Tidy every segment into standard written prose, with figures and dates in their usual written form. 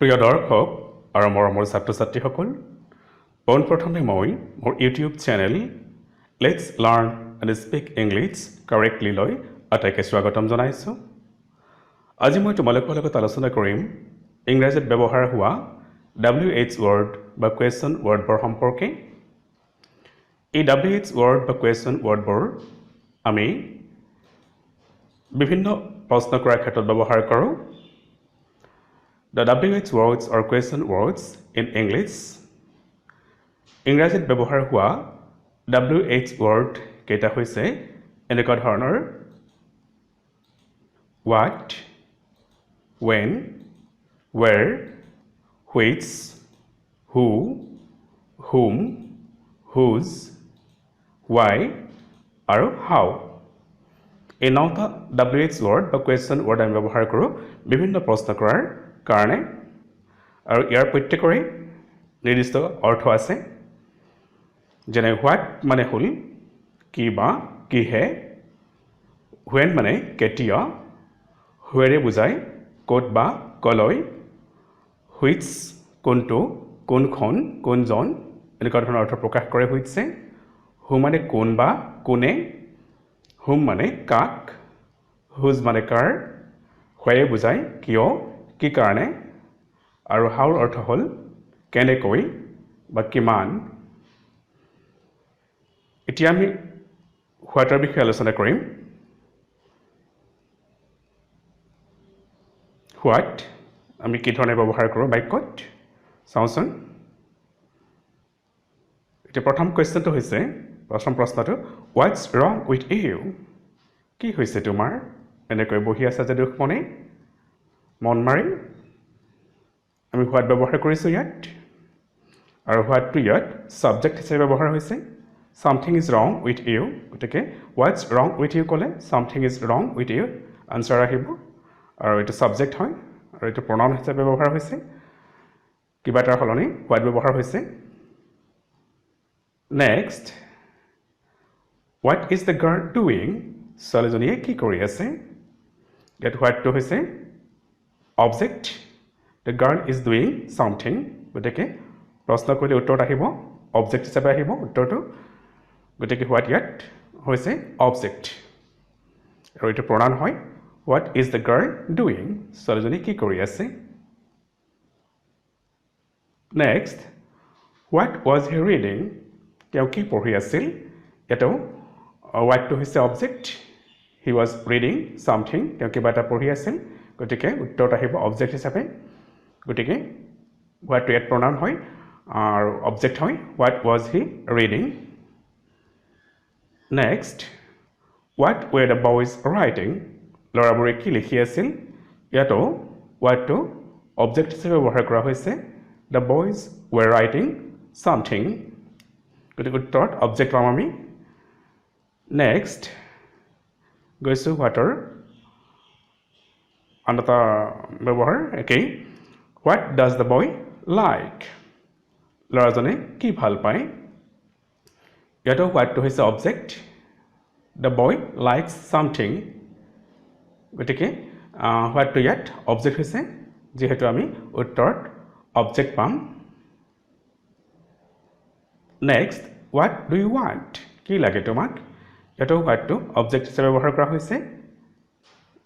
প্ৰিয় দৰ্শক আৰু মৰমৰ ছাত্ৰ-ছাত্ৰীসকল, পোনপ্ৰথমে মই মোৰ YouTube channel let's learn and speak English correctly লৈ আটাইকে স্বাগতম জনাইছোঁ। আজি মই তোমালোকৰ লগত আলোচনা কৰিম ইংৰাজীত ব্যৱহাৰ হোৱা WH ৱৰ্ড বা কুৱেশ্যন ৱৰ্ডবোৰ সম্পৰ্কে। এই WH ৱৰ্ড বা কুৱেশ্যন ৱৰ্ডবোৰ আমি বিভিন্ন প্ৰশ্ন কৰাৰ ক্ষেত্ৰত ব্যৱহাৰ কৰোঁ। The WH words or question words in English. ইংৰাজীত ব্যৱহাৰ হোৱা WH word কেইটা হৈছে এনেকুৱা ধৰণৰ: what, when, where, which, who, whom, whose, why আৰু how। এই 9টা WH word বা question word আমি ব্যৱহাৰ কৰোঁ বিভিন্ন প্ৰশ্ন কৰাৰ কাৰণে, আৰু ইয়াৰ প্ৰত্যেকৰে নিৰ্দিষ্ট অৰ্থ আছে। যেনে হোৱাট মানে হ'ল কি বা কিহে, when মানে কেতিয়া, where বুজায় ক'ত বা কলৈ, which কোনটো, কোনখন, কোনজন এনেকুৱা ধৰণৰ অৰ্থ প্ৰকাশ কৰে which, who মানে কোন বা কোনে, whom মানে কাক, whose মানে কাৰ, why বুজায় কিয়, কি কাৰণে, আৰু how অৰ্থ হ'ল কেনেকৈ বা কিমান। এতিয়া আমি হোৱাটৰ বিষয়ে আলোচনা কৰিম। হোৱাট আমি কি ধৰণে ব্যৱহাৰ কৰোঁ বাক্যত চাওঁচোন। এতিয়া প্ৰথম প্ৰশ্নটো হোৱাটছ ৰং উইথ ইউ? কি হৈছে তোমাৰ? এনেকৈ বহি আছা যে দুখ মনে, মন মাৰি। আমি হোৱাট ব্যৱহাৰ কৰিছোঁ ইয়াত, আৰু হোৱাটটো ইয়াত ছাবজেক্ট হিচাপে ব্যৱহাৰ হৈছে। ছামথিং ইজ ৰং উইথ ইউ, গতিকে হোৱাটছ ৰং উইথ ইউ ক'লে ছামথিং ইজ ৰং উইথ ইউ আনচাৰ আহিব, আৰু এইটো ছাবজেক্ট হয়, আৰু এইটো প্ৰনাউন হিচাপে ব্যৱহাৰ হৈছে। কিবা এটাৰ সলনি হোৱাট ব্যৱহাৰ হৈছে। Next, what is the girl doing? ছোৱালীজনীয়ে কি কৰি আছে? ইয়াত হোৱাটটো হৈছে object, the girl is doing something, গতিকে প্ৰশ্ন কৰিলে উত্তৰত আহিব অবজেক্ট হিচাপে আহিব উত্তৰটো, গতিকে হোৱাট ইয়াত হৈছে অবজেক্ট, আৰু এইটো প্ৰনাউন হয়। What is the girl doing? ছোৱালীজনী কি কৰি আছে? Next, what was he reading? তেওঁ কি পঢ়ি আছিল? ইয়াতো হোৱাটটো হৈছে object, he was reading something, তেওঁ কিবা এটা পঢ়ি আছিল, গতিকে উত্তৰত আহিব অবজেক্ট হিচাপে, গতিকে হোৱাটটো ইয়াত প্ৰনাউন হয় আৰু অবজেক্ট হয়। What was he reading? Next, what ৱেৰ the boys writing? ল'ৰাবোৰে কি লিখি আছিল? ইয়াতো হোৱাটটো অবজেক্ট হিচাপে ব্যৱহাৰ কৰা হৈছে, দ্য বয়জ ৱেৰ ৰাইটিং ছামথিং, গতিকে উত্তৰত অবজেক্ট পাম আমি। নেক্সট গৈছোঁ হোৱাটৰ আন এটা ব্যৱহাৰ একেই। What does the boy like? ল'ৰাজনে কি ভাল পায়? ইয়াতো হোৱাটটো হৈছে object, the boy likes something, গতিকে হোৱাটটো ইয়াত অবজেক্ট হৈছে, যিহেতু আমি উত্তৰত অবজেক্ট পাম। Next, what do you want? কি লাগে তোমাক? ইয়াতো হোৱাটটো অবজেক্ট হিচাপে ব্যৱহাৰ কৰা হৈছে,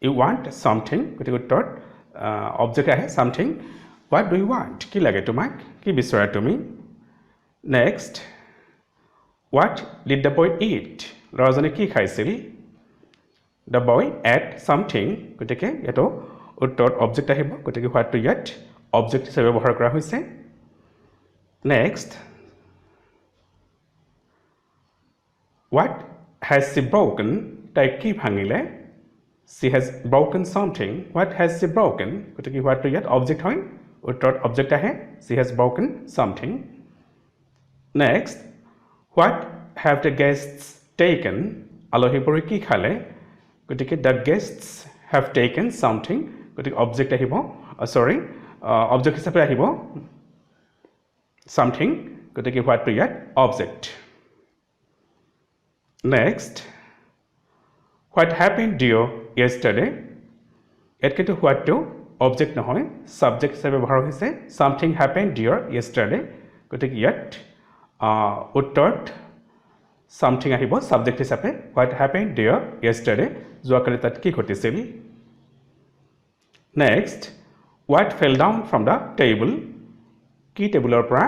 ইউ ৱান্ট ছামথিং, গতিকে উত্তৰত অবজেক্ট আহে something. What do you want? কি লাগে তোমাক? কি বিচৰা তুমি? Next, what did the boy eat? ল'ৰাজনে কি খাইছিল? দ্য বয় এট ছামথিং, গতিকে ইয়াতো উত্তৰত অবজেক্ট আহিব, গতিকে হোৱাটটো ইয়াত অবজেক্ট হিচাপে ব্যৱহাৰ কৰা হৈছে। Next, what has she broken? তাই কি ভাঙিলে? She has broken something, what has she broken, গতিকে হোৱাটটো ইয়াত অবজেক্ট হয়, উত্তৰত অবজেক্ট আহে, she has broken something. Next, what have the guests taken? আলহীবোৰে কি খালে? গতিকে the guests have taken something, গতিকে অবজেক্ট আহিব, অবজেক্ট হিচাপে আহিব ছামথিং, গতিকে হোৱাটটো ইয়াত object. Next, what happened due yesterday? ইয়াত কিন্তু হোৱাটটো অবজেক্ট নহয় সাবজেক্ট হিচাপে ব্যৱহাৰ হৈছে something happened dear yesterday গতিকে ইয়াত উত্তৰত something আহিব সাবজেক্ট হিচাপে what happened dear yesterday যোৱাকালি তাত কি ঘটিছিল next what fell down from the table কি টেবুলৰ পৰা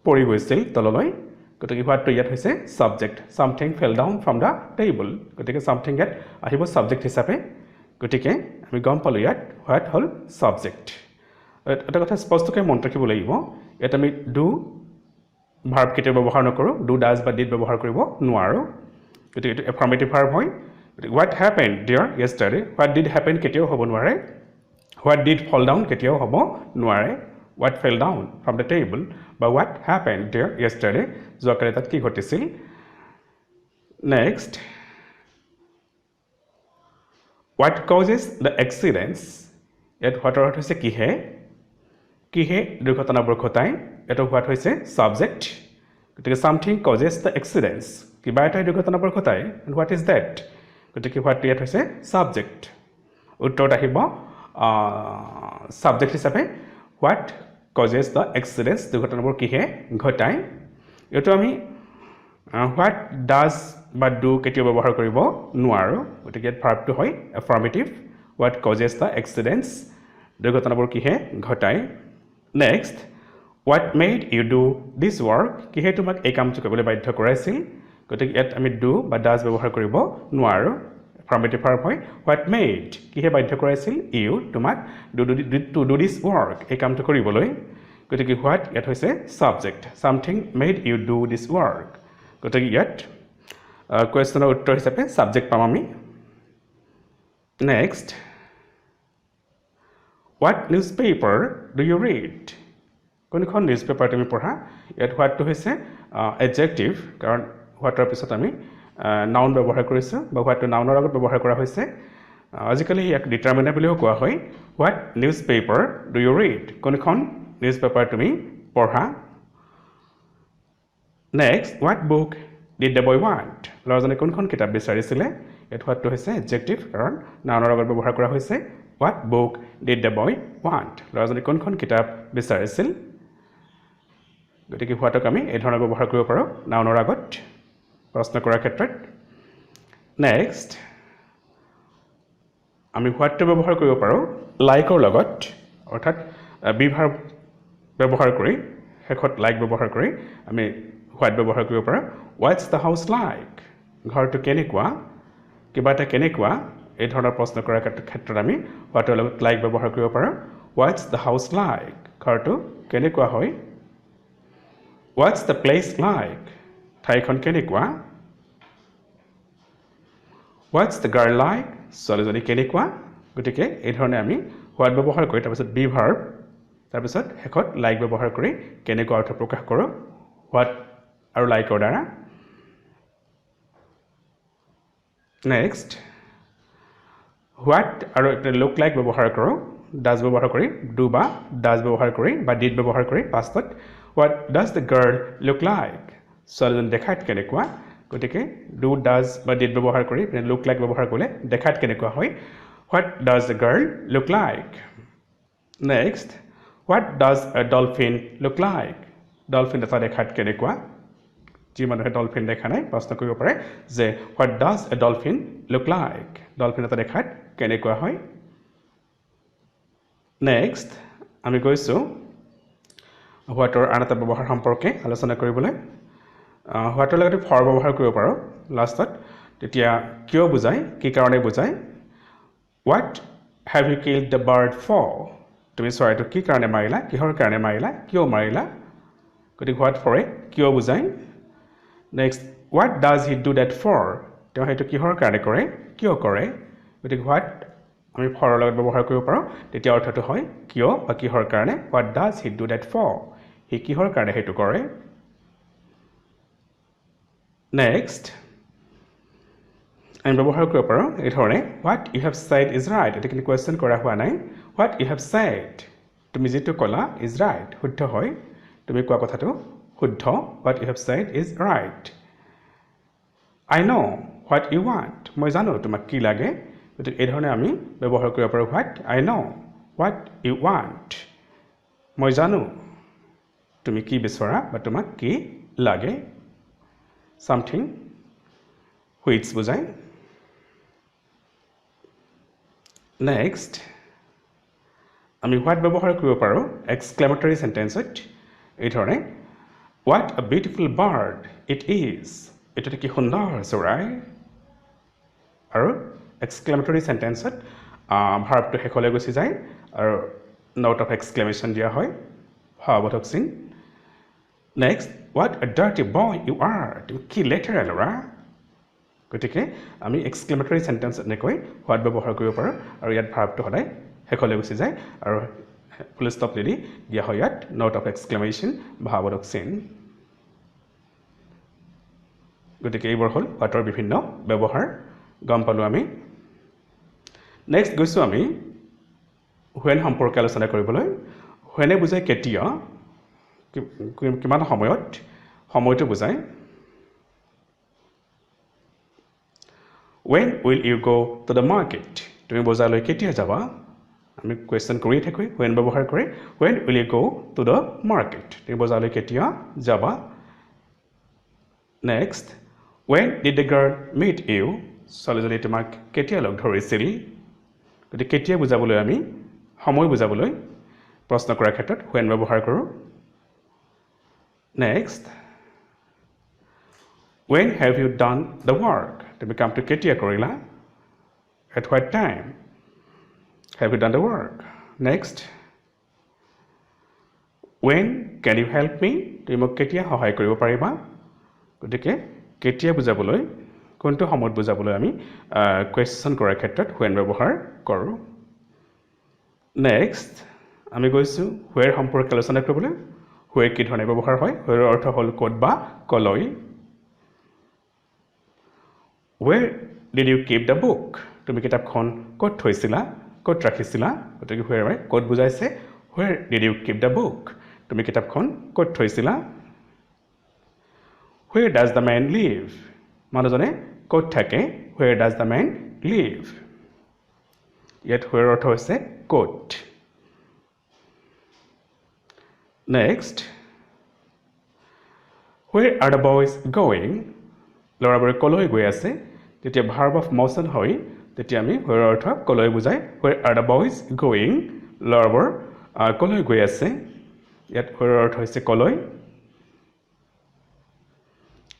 পৰি গৈছিল তললৈ গতিকে what to ইয়াত হৈছে subject something fell down from the table গতিকে something ইয়াত আহিব subject হিচাপে গতিকে আমি গম পালো ইয়াত what হল subject এটা কথা স্পষ্টকৈ মন ৰাখিব লাগিব ইয়াত আমি do verb কেতিয়া ব্যৱহাৰ নকৰো do does বা did ব্যৱহাৰ কৰিব নোৱাৰো গতিকে এটো affirmative verb হয় what happened dear yesterday what did happen কেতিয়াও হ'ব নোৱাৰে what did fall down কেতিয়াও হ'ব নোৱাৰে what fell down from the table but what happened dear yesterday যোৱাকালি তাত কি ঘটিছিল next what causes the accidents ইয়াত what অৰ্থ হৈছে কিহে দুৰ্ঘটনাবোৰ ঘটায় এটো what হৈছে subject গতিকে something causes the accidents কিবা এটা দুৰ্ঘটনাবোৰ ঘটায় and what is that গতিকে what ইয়াত হৈছে subject উত্তৰত আহিব subject হিচাপে what causes the accidents দুৰ্ঘটনাবোৰ কিহে ঘটায় এটো আমি what does বা do কেতিয়া ব্যৱহাৰ কৰিব নোৱাৰো গতিকে ভাৰ্বটো হয় affirmative what causes the accidents দুৰ্ঘটনাবোৰ কিহে ঘটায় next what made you do this work কিহে তোমাক এই কামটো কৰিবলৈ বাধ্য কৰাইছিল গতিকে ইয়াত আমি do বা does ব্যৱহাৰ কৰিব নোৱাৰো affirmative verb হয় what made কিহে বাধ্য কৰাইছিল you তোমাক to do this work এই কামটো কৰিবলৈ গতিকে what ইয়াত হৈছে subject something made you do this work গতিকে ইয়াত কোৱেশ্চনৰ উত্তৰ হিচাপে subject পাম আমি next what newspaper do you read কোনখন নিউজপেপাৰ তুমি পঢ়া ইয়াত what টো হৈছে adjective কাৰণ what ৰ পিছত আমি noun ব্যৱহাৰ কৰিছো বা what টো noun ৰ আগত ব্যৱহাৰ কৰা হৈছে আজিকালি ইয়াক determiner বুলিও কোৱা হয় what newspaper do you read কোনখন নিউজপেপাৰ তুমি পঢ়া next what book did the boy want ল'ৰাজনে কোনখন কিতাপ বিচাৰিছিলে ইয়াত what টো হৈছে adjective কাৰণ noun ৰ আগত ব্যৱহাৰ কৰা হৈছে what book did the boy want ল'ৰাজনে কোনখন কিতাপ বিচাৰিছিল গতিকে what ক আমি এই ধৰণে ব্যৱহাৰ কৰিব পাৰো noun ৰ আগত প্ৰশ্ন কৰাৰ ক্ষেত্ৰত next আমি what টো ব্যৱহাৰ কৰিব পাৰো like ৰ লগত অৰ্থাৎ be verb ব্যৱহাৰ কৰি শেষত like ব্যৱহাৰ কৰি আমি what ব্যৱহাৰ কৰিব পাৰো what's the house like ঘৰটো কেনেকুৱা কিবা এটা কেনেকুৱা এই ধৰণৰ প্ৰশ্ন কৰাৰ ক্ষেত্ৰত আমি what ৰ লগত like ব্যৱহাৰ কৰিব পাৰো what's the house like ঘৰটো কেনেকুৱা হয় what's the place like ঠাইখন কেনেকুৱা what's the girl like ছোৱালীজনী কেনেকুৱা গতিকে এই ধৰণে আমি what ব্যৱহাৰ কৰি তাৰপিছত be verb তাৰপিছত শেষত like ব্যৱহাৰ কৰি কেনেকুৱা অৰ্থ প্ৰকাশ কৰোঁ what আৰু like ৰ দ্বাৰা next what আৰু look like ব্যৱহাৰ কৰোঁ does ব্যৱহাৰ কৰি do বা does ব্যৱহাৰ কৰি বা did ব্যৱহাৰ কৰি pastত what does the girl look like ছোৱালীজনী দেখাত কেনেকুৱা গতিকে do does বা did ব্যৱহাৰ কৰি look like ব্যৱহাৰ কৰিলে দেখাত কেনেকুৱা হয় what does the girl look like next what does a dolphin look like dolphin এটা দেখাত কেনেকুৱা যি মানুহে dolphin দেখা নাই প্ৰশ্ন কৰিব পাৰে যে what does a dolphin look like dolphin এটা দেখাত কেনেকুৱা হয় next আমি গৈছো what ৰ আন এটা ব্যৱহাৰ সম্পৰ্কে আলোচনা কৰিবলৈ what ৰ লগত for ব্যৱহাৰ কৰিব পাৰো লাষ্টত তেতিয়া কিয় বুজায় কি কাৰণে বুজায় what have you killed the bird for তুমি চৰাইটো কি কাৰণে মাৰিলা কিহৰ কাৰণে মাৰিলা কিয় মাৰিলা গতিকে what for কিয় বুজায় next what does he do that for তেওঁ হেতু কিহৰ কাৰণে কৰে কিয় কৰে গতিকে what আমি for ৰ লগত ব্যৱহাৰ কৰিব পাৰো তেতিয়া অৰ্থটো হয় কিয় বা কিহৰ কাৰণে what does he do that for হি কিহৰ কাৰণে হেতু কৰে next আমি ব্যৱহাৰ কৰিব পাৰো এই ধৰণে what you have said is right এটা কিন্তু কোৱেশ্চন কৰা হোৱা নাই what you have said তুমি যেটো কলা is right শুদ্ধ হয় তুমি কোৱা কথাটো শুদ্ধ what you have said is right I know what you want মই জানো তোমাক কি লাগে গতিকে এই ধৰণে আমি ব্যৱহাৰ কৰিব পাৰো what I know what you want মই জানো তুমি কি বিচৰা বা তোমাক কি লাগে something which বুজায় next আমি what ব্যৱহাৰ কৰিব পাৰো exclamatory sentence এই ধৰণে what a beautiful bird it is এটা কি সুন্দৰ চৰাই আৰু exclamatory sentence verb to শেষলৈ গুচি যায় আৰু note of exclamation দিয়া হয় ভাৱবোধক চিন next what a dirty boy you are তুমি কি লেতেৰা ল'ৰা গতিকে আমি exclamatory sentence এনেকৈ what ব্যৱহাৰ কৰিব পাৰো আৰু ইয়াত verb to সদায় শেষলৈ গুচি যায় আৰু ফুল ষ্টপ দি দিয়া হয় ইয়াত note of exclamation ভাৱবোধক চিন গতিকে এইবোৰ হ'ল what ৰ বিভিন্ন ব্যৱহাৰ গম পালো আমি নেক্সট গৈছো আমি when সম্পৰ্কে আলোচনা কৰিবলৈ when বুজায় কেতিয়া কিমান সময়ত সময়টো বুজায় when will you go to the market তুমি বজাৰলৈ কেতিয়া যাবা আমি কোৱেশ্চন কৰি থাকো when ব্যৱহাৰ কৰে when will you go to the market তুমি বজাৰলৈ কেতিয়া যাবা next when did the girl meet you ছোৱালীজনী তোমাক কেতিয়া লগ ধৰিছিল গতিকে কেতিয়া বুজাবলৈ আমি সময় বুজাবলৈ প্ৰশ্ন কৰাৰ ক্ষেত্ৰত when ব্যৱহাৰ কৰো next when have you done the work তুমি কামটো কেতিয়া কৰিলা at what time have you done the work next when can you help me তুমি মোক কেতিয়া সহায় কৰিব পাৰিবা গতিকে কেতিয়া বুজাবলৈ কোনটো সময়ত বুজাবলৈ আমি কোৱেশ্চন কৰাৰ ক্ষেত্ৰত when ব্যৱহাৰ কৰো নেক্সট আমি গৈছো where সম্পৰ্কে আলোচনা কৰিবলৈ where কি ধৰণে ব্যৱহাৰ হয় where অৰ্থ হ'ল ক'ত বা কলৈ where did you keep the book তুমি কিতাপখন ক'ত থৈছিলা ক'ত ৰাখিছিলা গতিকে where হয় ক'ত বুজাইছে where did you keep the book তুমি কিতাপখন ক'ত থৈছিলা where does the man live মানুহজনে ক'ত থাকে where does the man live ইয়াত where অৰ্থ হৈছে ক'ত next where are the boys going ল'ৰাবোৰে কলৈ গৈ আছে তেতিয়া verb of motion হয় তেতিয়া আমি where অৰ্থ কলৈ বুজায় where are the boys going ল'ৰাবোৰ কলৈ গৈ আছে ইয়াত where অৰ্থ হৈছে কলৈ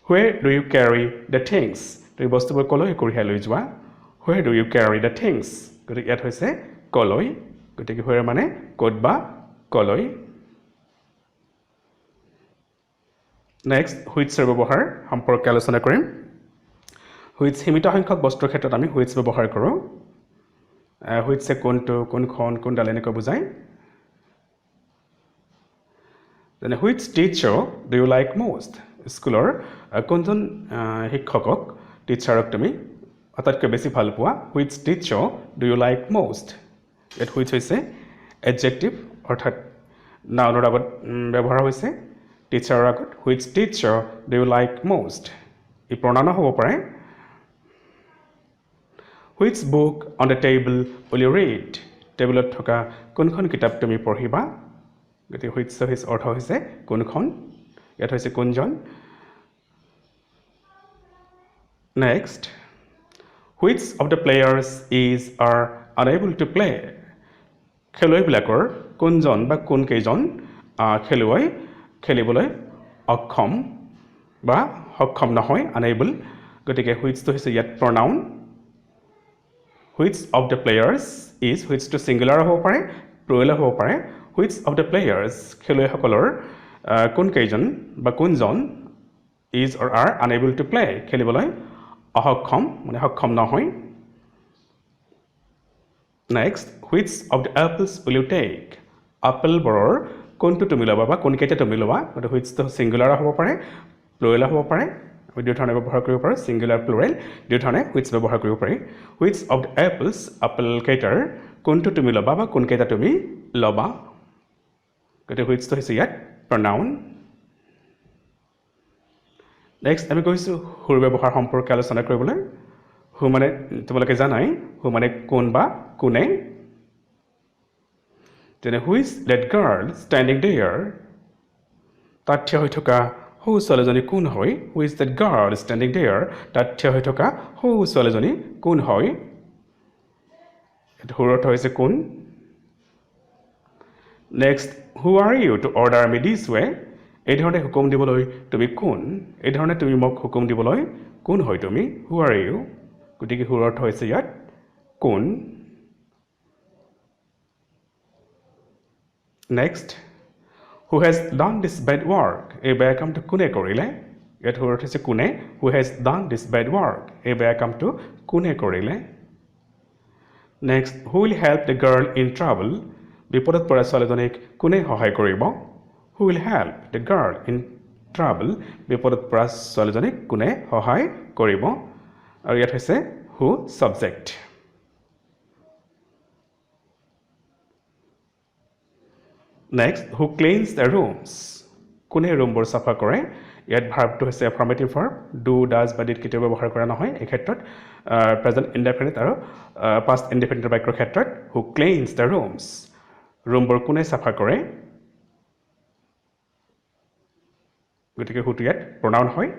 where do you carry the things তুমি বস্তুবোৰ কলৈ কঢ়িয়াই লৈ যোৱা where do you carry the things গতিকে ইয়াত হৈছে কলৈ গতিকে where মানে ক'ত বা কলৈ নেক্সট which ৰ ব্যৱহাৰ সম্পৰ্কে আলোচনা কৰিম which সীমিত সংখ্যক বস্তুৰ ক্ষেত্ৰত আমি which ব্যৱহাৰ কৰো which কোনটো কোনখন কোনডাল এনেকৈ বুজায় then which teacher do you like most স্কুলৰ কোনজন শিক্ষকক টিচাৰক তুমি আটাইতকৈ বেছি ভাল পোৱা which teacher do you like most ইয়াত which হৈছে adjective অৰ্থাৎ নাউনৰ আগত ব্যৱহাৰ হৈছে টিচাৰৰ আগত which teacher do you like most E pronoun হ'ব পাৰে which book on the table will you read টেবুলত থকা কোনখন কিতাপ তুমি পঢ়িবা গতিকে which অৰ্থ হৈছে কোনখন ইয়াত হৈছে কোনজন next which of the players is are unable to play খেলুৱৈবিলাকৰ কোনজন বা কোন কেইজন খেলুৱৈ খেলিবলৈ অক্ষম বা সক্ষম নহয় unable গতিকে which to হৈছে ইয়াত pronoun which of the players is which to singular হ'ব পাৰে plural হ'ব পাৰে which of the players খেলুৱৈসকলৰ কোন কেইজন বা কোনজন is or are unable to play খেলিবলৈ অসক্ষম মানে সক্ষম নহয় next which of the apples will you take আপেলবোৰৰ কোনটো তুমি ল'বা বা কোনকেইটা তুমি ল'বা গতিকে which to singular হ'ব পাৰে plural হ'ব পাৰে আমি দুই ধৰণে ব্যৱহাৰ কৰিব পাৰোঁ singular plural দুই ধৰণে which ব্যৱহাৰ কৰিব পাৰি which of the apples apple কেইটাৰ কোনটো তুমি ল'বা বা কোনকেইটা তুমি ল'বা গতিকে which to হৈছে ইয়াত pronoun নেক্সট আমি কৈছো who ব্যৱহাৰ সম্পৰ্কে আলোচনা কৰিবলৈ who মানে তোমালোকে জানাই who মানে কোন বা কোনে তেনে who is that girl standing there তাত থিয় হৈ থকা সৌ ছোৱালীজনী কোন হয় who is that girl standing there তাত থিয় হৈ থকা সৌ ছোৱালীজনী কোন হয় whoৰ অৰ্থ হৈছে কোন next who are you to order me this way এই ধৰণে হুকুম দিবলৈ তুমি কোন এই ধৰণে তুমি মোক হুকুম দিবলৈ কোন হয় তুমি who are you গতিকে whoৰ অৰ্থ হৈছে ইয়াত কোন next who has done this bad work এই বেয়া কামটো কোনে কৰিলে ইয়াত whoৰ অৰ্থ হৈছে কোনে who has done this bad work এই বেয়া কামটো কোনে কৰিলে next who will help the girl in trouble বিপদত পৰা ছোৱালীজনীক কোনে সহায় কৰিব who will help the girl in trouble বিপদত পৰা ছোৱালীজনীক কোনে সহায় কৰিব আৰু ইয়াত হৈছে who subject next who cleans the rooms কোনে ৰুমবোৰ সাফা কৰে ইয়াত ভাৰ্বটো হৈছে affirmative verb do does বা did কেতিয়াও ব্যৱহাৰ কৰা নহয় এই ক্ষেত্ৰত present indefinite আৰু past indefinite বাক্যৰ ক্ষেত্ৰত who cleans the rooms ৰুমবোৰ কোনে সাফা কৰে গতিকে who ইয়াত pronoun হয়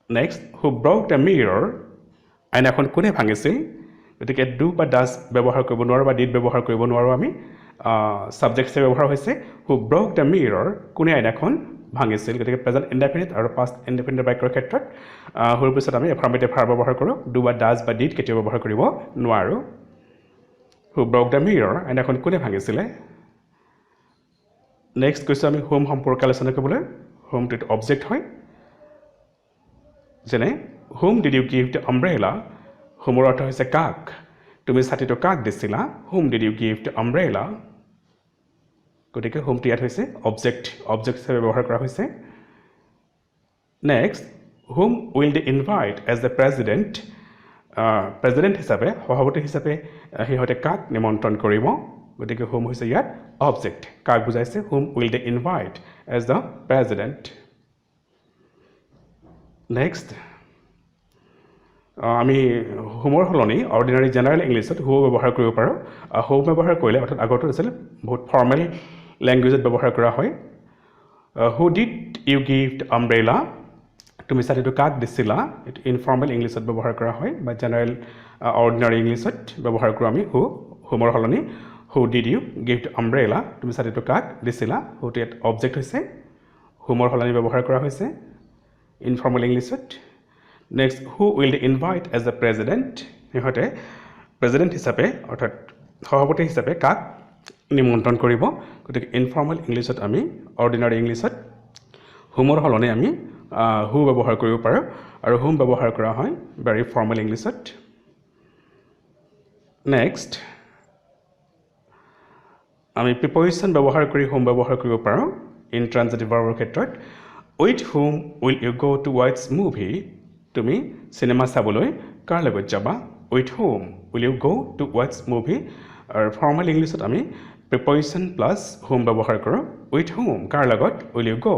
next who broke the mirror আইনাখন কোনে ভাঙিছিল গতিকে do বা does ব্যৱহাৰ কৰিব নোৱাৰো বা did ব্যৱহাৰ কৰিব নোৱাৰো আমি subject হিচাপে ব্যৱহাৰ হৈছে who broke the mirror কোনে আইনাখন ভাঙিছিল গতিকে present indefinite আৰু past indefinite বাক্যৰ ক্ষেত্ৰত whoৰ পিছত আমি affirmative verb ব্যৱহাৰ কৰো do বা does বা did কেতিয়াও ব্যৱহাৰ কৰিব নোৱাৰো who broke the mirror আইনাখন কোনে ভাঙিছিলে next কৈছো আমি whom সম্পৰ্কে আলোচনা কৰিবলৈ whom টো object হয় যেনে whom did you give the umbrella whomৰ অৰ্থ হৈছে কাক তুমি ছাতিটো কাক দিছিলা whom did you give the umbrella গতিকে whom টো ইয়াত হৈছে object হিচাপে ব্যৱহাৰ কৰা হৈছে next whom will they invite as the president president হিচাপে সভাপতি হিচাপে হিহঁতে কাক নিমন্ত্ৰণ কৰিব গতিকে whom হৈছে ইয়াত object কাক বুজাইছে whom will they invite as the president next আমি whomৰ হলনি ordinary general englishত who ব্যৱহাৰ কৰিব পাৰো who ব্যৱহাৰ কৰিলে অৰ্থাৎ আগতে আছিল বহুত ফৰ্মেল ল্যাঙ্গুৱেজত ব্যৱহাৰ কৰা হয় who did you give the umbrella তুমি ছাতিটো কাক দিছিলা এটো ইনফৰ্মেল ইংলিছত ব্যৱহাৰ কৰা হয় বা জেনাৰেল অৰ্ডিনাৰী ইংলিছত ব্যৱহাৰ কৰোঁ আমি whomৰ হলনি who did you give the umbrella তুমি ছাতিটো কাক দিছিলা who টো ইয়াত object হৈছে whomৰ হলনি ব্যৱহাৰ কৰা হৈছে ইনফৰ্মেল ইংলিছত next who will they invite as the president ইহঁতে প্ৰেসিডেন্ট হিচাপে অৰ্থাৎ সভাপতি হিচাপে কাক নিমন্ত্ৰণ কৰিব গতিকে ইনফৰ্মেল ইংলিছত আমি অৰ্ডিনাৰী ইংলিছত whomৰ হলনি আমি who ব্যৱহাৰ কৰিব পাৰো আৰু whom ব্যৱহাৰ কৰা হয় very formal ইংলিছত next আমি preposition ব্যৱহাৰ কৰি whom ব্যৱহাৰ কৰিব পাৰো intransitive verbৰ ক্ষেত্ৰত with whom will you go to watch movie তুমি সিনেমা চাবলৈ কাৰ লগত যাবা with whom will you go to watch movie আৰু formal ইংলিছত আমি preposition plus whom ব্যৱহাৰ কৰো with whom কাৰ লগত will you go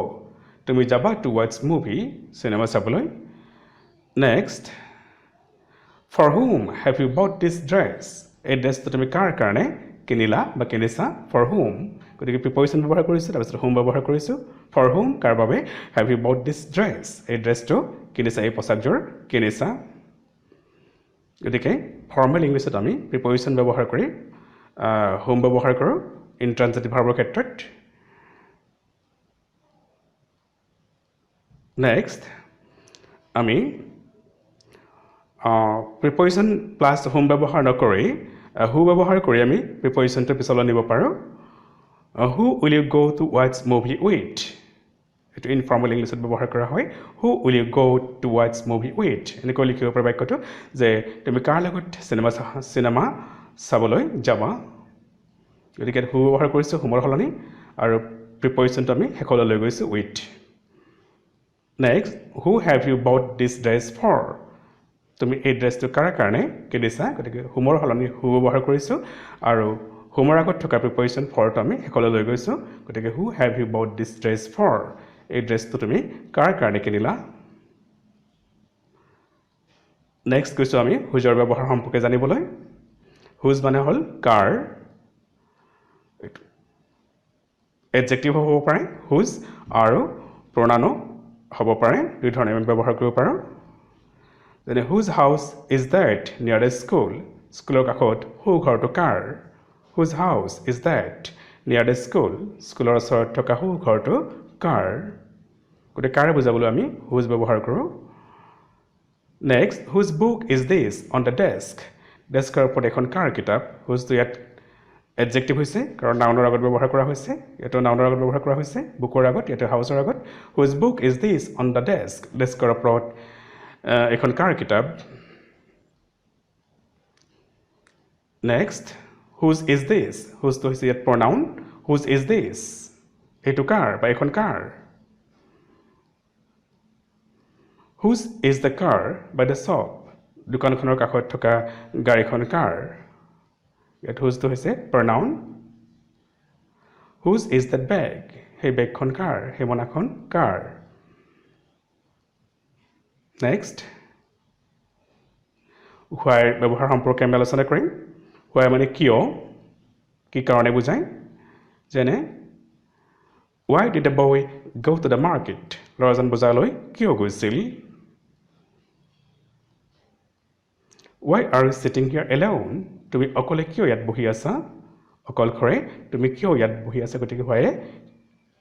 তুমি যাবা to watch movie সিনেমা চাবলৈ next for whom have you bought this dress এই ড্ৰেছটো তুমি কাৰ কাৰণে কিনিলা বা কিনিছা for whom গতিকে preposition ব্যৱহাৰ কৰিছো তাৰপিছত whom ব্যৱহাৰ কৰিছো for whom কাৰ বাবে have you bought this dress এই ড্ৰেছটো কিনিছা এই পোছাকযোৰ কিনিছা গতিকে ফৰ্মেল ইংলিছত আমি preposition ব্যৱহাৰ কৰি whom ব্যৱহাৰ কৰো intransitive verbৰ ক্ষেত্ৰত next আমি preposition plus whom ব্যৱহাৰ নকৰি who ব্যৱহাৰ কৰি আমি preposition টো পিছলৈ নিব পাৰো who will you go to watch movie with এটো ইনফৰ্মেল ইংলিছত ব্যৱহাৰ কৰা হয় who will you go to watch movie with এনেকৈ লিখিব পাৰা বাক্যটো যে তুমি কাৰ লগত সিনেমা চাবলৈ যাবা গতিকে who ব্যৱহাৰ কৰিছো whomৰ হলনি আৰু preposition টো আমি হেকলৈ লৈ গৈছো with next who have you bought this dress for তুমি এই ড্ৰেছটো কাৰ কাৰণে কিনিছা গতিকে whomৰ হলনি who ব্যৱহাৰ কৰিছো আৰু whomৰ আগত থকা preposition for টো আমি হেকলৈ লৈ গৈছো গতিকে who have you bought this dress for এই ড্ৰেছটো তুমি কাৰ কাৰণে কিনিলা নেক্সট কৈছো আমি whose ব্যৱহাৰ সম্পৰ্কে জানিবলৈ whose মানে হল কাৰ এডজেক্টিভ হ'ব পাৰে হুজ আৰু প্ৰনাউন হ'ব পাৰে দুই ধৰণে আমি ব্যৱহাৰ কৰিব পাৰোঁ যেনে হুজ হাউচ ইজ দ্যাট নিয়াৰ দ্য স্কুল স্কুলৰ কাষত হু ঘৰটো কাৰ হুজ হাউচ ইজ দ্যাট নিয়াৰ দ্য স্কুল স্কুলৰ ওচৰত থকা হু ঘৰটো কাৰ গতিকে কাৰ বুজাবলৈ আমি হুজ ব্যৱহাৰ কৰোঁ next whose book is this on the desk ডেস্কৰ ওপৰত এখন কাৰ কিতাপ হুজটো ইয়াত এডজেক্টিভ হৈছে কাৰণ নাউনৰ আগত ব্যৱহাৰ কৰা হৈছে ইয়াতো নাউনৰ আগত ব্যৱহাৰ কৰা হৈছে বুকৰ আগত ইয়াতো হাউচৰ আগত whose book is this on the desk ডেস্কৰ ওপৰত এখন কাৰ কিতাপ নেক্সট হুজ ইজ দিছ হুজটো হৈছে ইয়াত প্ৰনাউন হুজ ইজ দিছ এইটো কাৰ বা এখন car whose is the car by the shop দোকানখনৰ কাষত থকা গাড়ীখন কাৰ ইয়াত হুজটো হৈছে প্ৰনাউন হুজ ইজ দ্য বেগ সেই বেগখন কাৰ সেই মোনাখন কাৰ নেক্সট হোৱাইৰ ব্যৱহাৰ সম্পৰ্কে আমি আলোচনা কৰিম হোৱাই মানে কিয় কি কাৰণে বুজায় যেনে ৱাই ডিড দ্য বয় গ' টু দ্য মাৰ্কেট ল'ৰাজন বজাৰলৈ কিয় গৈছিল ৱাই আৰ ইউ ছিটিং হিয়াৰ এলাউন তুমি অকলে কিয় ইয়াত বহি আছা অকলশৰে তুমি কিয় ইয়াত বহি আছা গতিকে হোৱাই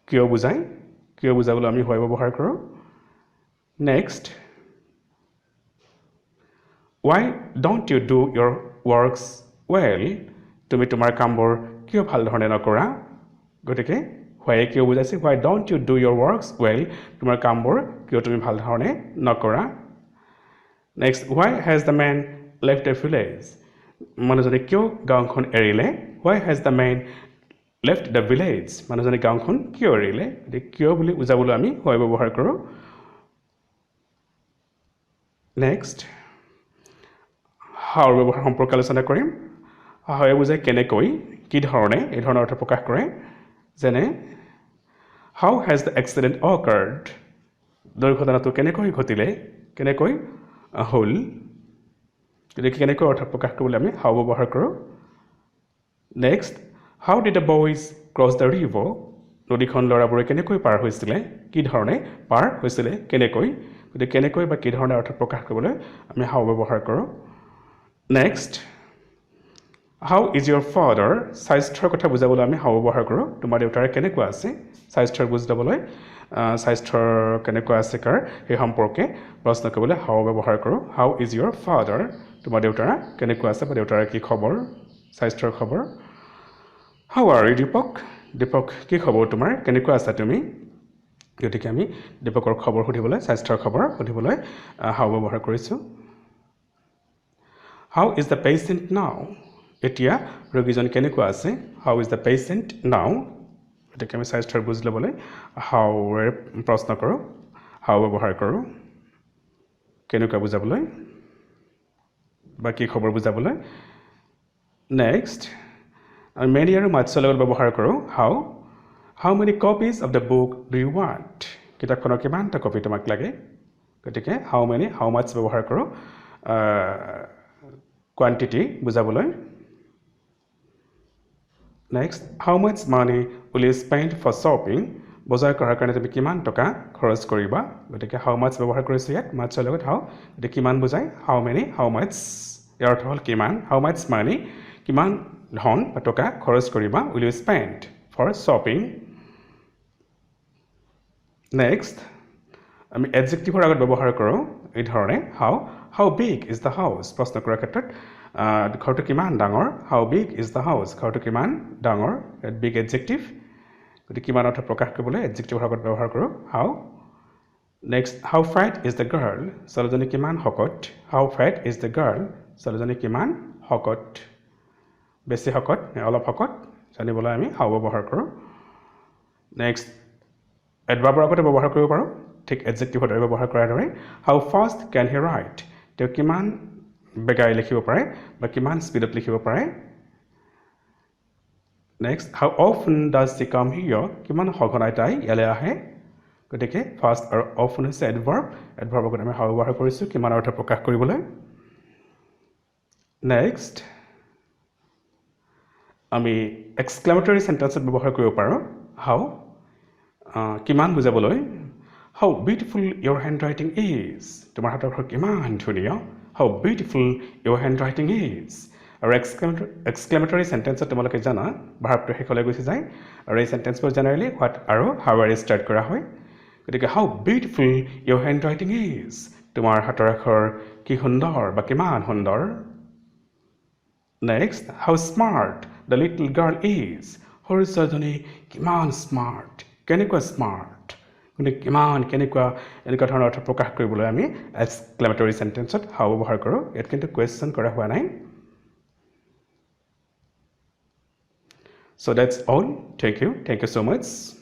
কিয় বুজায় কিয় বুজাবলৈ আমি হোৱাই ব্যৱহাৰ কৰোঁ next why don't you do your works well তুমি তোমাৰ কামবোৰ কিয় ভাল ধৰণে নকৰা গতিকে হোৱাই কিয় বুজাইছে why don't you do your works well তোমাৰ কামবোৰ কিয় তুমি ভাল ধৰণে নকৰা next why has the men left the village মানুহজনে কিয় গাঁওখন এৰিলে why has the men left the village মানুহজনে গাঁওখন কিয় এৰিলে গতিকে কিয় বুলি বুজাবলৈ আমি হোৱাই ব্যৱহাৰ কৰোঁ নেক্সট হাওৰ ব্যৱহাৰ সম্পৰ্কে আলোচনা কৰিম হাওয়ে বুজায় কেনেকৈ কি ধৰণে এই ধৰণৰ অৰ্থ প্ৰকাশ কৰে যেনে হাউ হেজ দ্য এক্সিডেণ্ট অকাৰ্ড দুৰ্ঘটনাটো কেনেকৈ ঘটিলে কেনেকৈ হ'ল গতিকে কেনেকৈ অৰ্থ প্ৰকাশ কৰিবলৈ আমি হাউ ব্যৱহাৰ কৰোঁ next how did the boys cross the river নদীখন ল'ৰাবোৰে কেনেকৈ পাৰ হৈছিলে কি ধৰণে পাৰ হৈছিলে কেনেকৈ গতিকে কেনেকৈ বা কি ধৰণে অৰ্থ প্ৰকাশ কৰিবলৈ আমি হাউ ব্যৱহাৰ কৰোঁ next how is your father স্বাস্থ্যৰ কথা বুজাবলৈ আমি হাউ ব্যৱহাৰ কৰোঁ তোমাৰ দেউতাৰ কেনেকুৱা আছে স্বাস্থ্যৰ বুজ ল'বলৈ স্বাস্থ্যৰ কেনেকুৱা আছে কাৰ সেই সম্পৰ্কে প্ৰশ্ন কৰিবলৈ হাউ ব্যৱহাৰ কৰোঁ হাউ ইজ ইয়ৰ ফাদাৰ তোমাৰ দেউতাৰ কেনেকুৱা আছে বা দেউতাৰ কি খবৰ স্বাস্থ্যৰ খবৰ হাউ আৰ ইউ দীপক কি খবৰ তোমাৰ কেনেকুৱা আছা তুমি গতিকে আমি দীপকৰ খবৰ সুধিবলৈ স্বাস্থ্যৰ খবৰ সুধিবলৈ হাউ ব্যৱহাৰ কৰিছোঁ হাউ ইজ দ্য পেচেণ্ট নাও এতিয়া ৰোগীজন কেনেকুৱা আছে হাউ ইজ দ্য পেচেণ্ট নাও গতিকে আমি স্বাস্থ্যৰ বুজ ল'বলৈ হাউৰে প্ৰশ্ন কৰোঁ হাউ ব্যৱহাৰ কৰোঁ কেনেকুৱা বুজাবলৈ বা কি খবৰ বুজাবলৈ নেক্সট আমি মেনি আৰু মাটছৰ লগত ব্যৱহাৰ কৰোঁ how many copies of the book do you want কিতাপখনৰ কিমানটা কপি তোমাক লাগে গতিকে হাউ মেনি হাউ মাটছ ব্যৱহাৰ কৰোঁ কোৱান্টিটি বুজাবলৈ next how much money will you spend for shopping বজাৰ কৰাৰ কাৰণে তুমি কিমান টকা খৰচ কৰিবা গতিকে হাউ মাছ ব্যৱহাৰ কৰিছোঁ ইয়াত মাছৰ লগত হাউ গতিকে কিমান বুজায় হাউ মেনি হাউ মাছ ইয়াৰ অৰ্থ হ'ল কিমান হাউ মাছ মানি কিমান ধন বা টকা খৰচ কৰিবা will you spend for shopping next আমি এডজেক্টিভৰ আগত ব্যৱহাৰ কৰোঁ এই ধৰণে how big is the house প্ৰশ্ন কৰাৰ ক্ষেত্ৰত ঘৰটো কিমান ডাঙৰ how big is the house ঘৰটো কিমান ডাঙৰ বিগ এডজেক্টিভ গতিকে কিমান অৰ্থ প্ৰকাশ কৰিবলৈ এডজেক্টিভৰ আগত ব্যৱহাৰ কৰোঁ how next how fat is the girl ছোৱালীজনী কিমান শকত how fat is the girl ছোৱালীজনী কিমান শকত বেছি শকত নে অলপ শকত জানিবলৈ আমি হাউ ব্যৱহাৰ কৰোঁ নেক্সট এডভাৰ্বৰ আগতে ব্যৱহাৰ কৰিব পাৰোঁ ঠিক এডজেক্টিভৰ দৰে ব্যৱহাৰ কৰাৰ দৰে হাউ ফাষ্ট কেন হি ৰাইট তেওঁ কিমান বেগাই লিখিব পাৰে বা কিমান স্পীডত লিখিব পাৰে নেক্সট হাউ অফন ডাজ হি কাম হিয়ৰ কিমান সঘনাই তাই ইয়ালৈ আহে গতিকে ফাষ্ট আৰু অফন হৈছে এডভাৰ্ব আগত আমি হাউ ব্যৱহাৰ কৰিছোঁ কিমান অৰ্থ প্ৰকাশ কৰিবলৈ নেক্সট আমি এক্সক্লেমেটৰী সেন্টেন্সত ব্যৱহাৰ কৰিব পাৰোঁ হাউ কিমান বুজাবলৈ how beautiful your handwriting is তোমাৰ হাতৰ আখৰ কিমান ধুনীয়া how beautiful your handwriting is আৰু এক্সক্লেমেটৰী সেন্টেন্সত তোমালোকে জানা ভাৰ্বটো শেষলৈ গুচি যায় আৰু এই সেন্টেন্সবোৰ জেনেৰেলি হোৱাট আৰু হাউৰে ষ্টাৰ্ট কৰা হয় গতিকে how beautiful your handwriting is তোমাৰ হাতৰ আখৰ কি সুন্দৰ বা কিমান সুন্দৰ next how smart the little girl is সৰু ছোৱালীজনী কিমান স্মাৰ্ট কেনেকুৱা স্মাৰ্ট গতিকে কিমান কেনেকুৱা এনেকুৱা ধৰণৰ অৰ্থ প্ৰকাশ কৰিবলৈ আমি এক্সক্লেমেটৰী সেন্টেন্সত হাউ ব্যৱহাৰ কৰোঁ ইয়াত কিন্তু কুৱেশ্যন কৰা হোৱা নাই So that's all. Thank you so much.